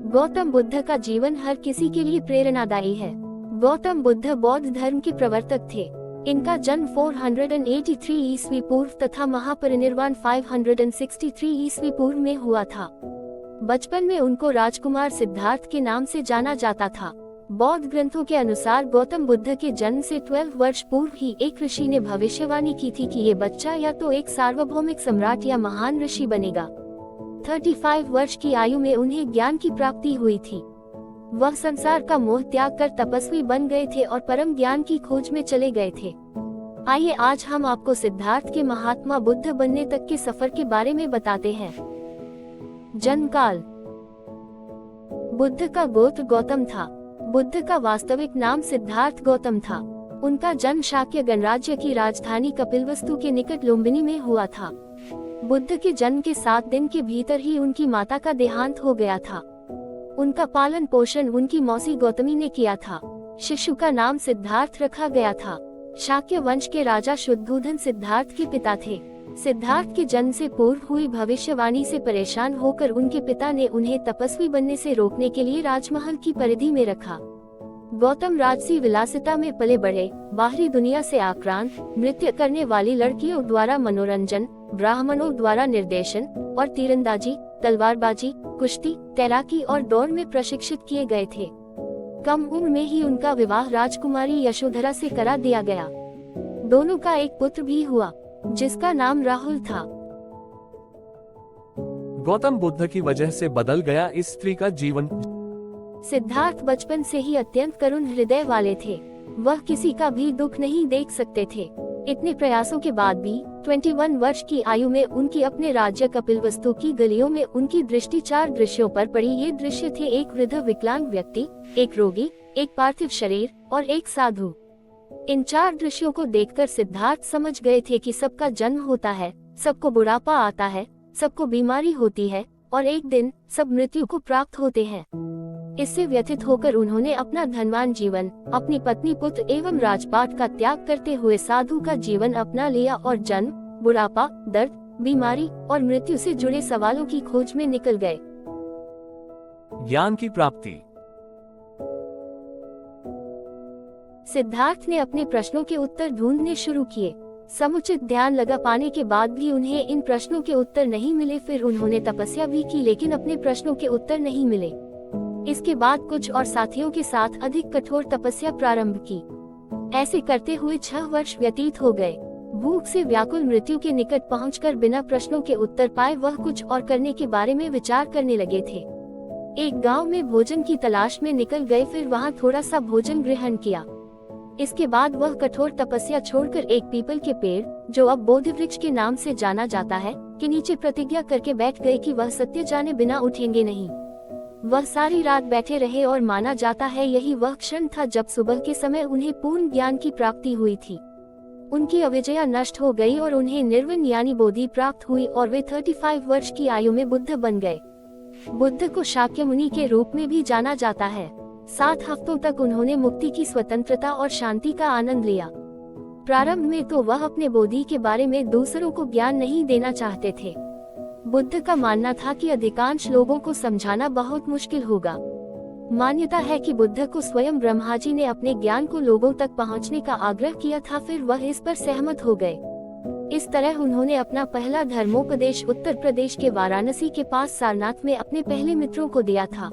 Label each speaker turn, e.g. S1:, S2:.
S1: गौतम बुद्ध का जीवन हर किसी के लिए प्रेरणादायी है। गौतम बुद्ध बौद्ध धर्म के प्रवर्तक थे। इनका जन्म 483 ईस्वी पूर्व तथा महापरिनिर्वाण 563 ईस्वी पूर्व में हुआ था। बचपन में उनको राजकुमार सिद्धार्थ के नाम से जाना जाता था। बौद्ध ग्रंथों के अनुसार गौतम बुद्ध के जन्म से 12 वर्ष पूर्व ही एक ऋषि ने भविष्यवाणी की थी कि ये बच्चा या तो एक सार्वभौमिक सम्राट या महान ऋषि बनेगा। 35 वर्ष की आयु में उन्हें ज्ञान की प्राप्ति हुई थी। वह संसार का मोह त्याग कर तपस्वी बन गए थे और परम ज्ञान की खोज में चले गए थे। आइए आज हम आपको सिद्धार्थ के महात्मा बुद्ध बनने तक के सफर के बारे में बताते हैं। जन्म काल। बुद्ध का गोत्र गौतम था। बुद्ध का वास्तविक नाम सिद्धार्थ गौतम था। उनका जन्म शाक्य गणराज्य की राजधानी कपिलवस्तु के निकट लुम्बिनी में हुआ था। बुद्ध के जन्म के 7 दिन के भीतर ही उनकी माता का देहांत हो गया था। उनका पालन पोषण उनकी मौसी गौतमी ने किया था। शिशु का नाम सिद्धार्थ रखा गया था। शाक्य वंश के राजा शुद्धोधन सिद्धार्थ के पिता थे। सिद्धार्थ के जन्म से पूर्व हुई भविष्यवाणी से परेशान होकर उनके पिता ने उन्हें तपस्वी बनने से रोकने के लिए राजमहल की परिधि में रखा। गौतम राजसी विलासिता में पले बढ़े। बाहरी दुनिया से आक्रांत, नृत्य करने वाली लड़कियों द्वारा मनोरंजन, ब्राह्मणों द्वारा निर्देशन और तीरंदाजी, तलवारबाजी, कुश्ती, तैराकी और दौड़ में प्रशिक्षित किए गए थे। कम उम्र में ही उनका विवाह राजकुमारी यशोधरा से करा दिया गया। दोनों का एक पुत्र भी हुआ जिसका नाम राहुल था।
S2: गौतम बुद्ध की वजह से बदल गया इस स्त्री का जीवन।
S1: सिद्धार्थ बचपन से ही अत्यंत करुण हृदय वाले थे। वह किसी का भी दुख नहीं देख सकते थे। इतने प्रयासों के बाद भी 21 वर्ष की आयु में उनकी अपने राज्य कपिलवस्तु की गलियों में उनकी दृष्टि 4 दृश्यों पर पड़ी। ये दृश्य थे एक वृद्ध विकलांग व्यक्ति, एक रोगी, एक पार्थिव शरीर और एक साधु। इन 4 दृश्यों को देखकर सिद्धार्थ समझ गए थे कि सबका जन्म होता है, सबको बुढ़ापा आता है, सबको बीमारी होती है और एक दिन सब मृत्यु को प्राप्त होते हैं। इससे व्यथित होकर उन्होंने अपना धनवान जीवन, अपनी पत्नी, पुत्र एवं राजपाट का त्याग करते हुए साधु का जीवन अपना लिया और जन्म, बुढ़ापा, दर्द, बीमारी और मृत्यु से जुड़े सवालों की खोज में निकल गए।
S2: ज्ञान की प्राप्ति।
S1: सिद्धार्थ ने अपने प्रश्नों के उत्तर ढूंढने शुरू किए। समुचित ध्यान लगा पाने के बाद भी उन्हें इन प्रश्नों के उत्तर नहीं मिले। फिर उन्होंने तपस्या भी की लेकिन अपने प्रश्नों के उत्तर नहीं मिले। इसके बाद कुछ और साथियों के साथ अधिक कठोर तपस्या प्रारंभ की। ऐसे करते हुए 6 वर्ष व्यतीत हो गए। भूख से व्याकुल मृत्यु के निकट पहुंचकर बिना प्रश्नों के उत्तर पाए वह कुछ और करने के बारे में विचार करने लगे थे। एक गांव में भोजन की तलाश में निकल गए, फिर वहां थोड़ा सा भोजन ग्रहण किया। इसके बाद वह कठोर तपस्या छोड़कर एक पीपल के पेड़, जो अब बोधि वृक्ष के नाम से जाना जाता है, के नीचे प्रतिज्ञा करके बैठ गए कि वह सत्य जाने बिना उठेंगे नहीं। वह सारी रात बैठे रहे और माना जाता है यही वह क्षण था जब सुबह के समय उन्हें पूर्ण ज्ञान की प्राप्ति हुई थी। उनकी अविजया नष्ट हो गई और उन्हें निर्विण यानी बोधि प्राप्त हुई और वे 35 वर्ष की आयु में बुद्ध बन गए। बुद्ध को शाक्य मुनि के रूप में भी जाना जाता है। 7 हफ्तों तक उन्होंने मुक्ति की स्वतंत्रता और शांति का आनंद लिया। प्रारंभ में तो वह अपने बोधि के बारे में दूसरों को ज्ञान नहीं देना चाहते थे। बुद्ध का मानना था कि अधिकांश लोगों को समझाना बहुत मुश्किल होगा। मान्यता है कि बुद्ध को स्वयं ब्रह्मा जी ने अपने ज्ञान को लोगों तक पहुंचने का आग्रह किया था, फिर वह इस पर सहमत हो गए। इस तरह उन्होंने अपना पहला धर्मोपदेश उत्तर प्रदेश के वाराणसी के पास सारनाथ में अपने पहले मित्रों को दिया था।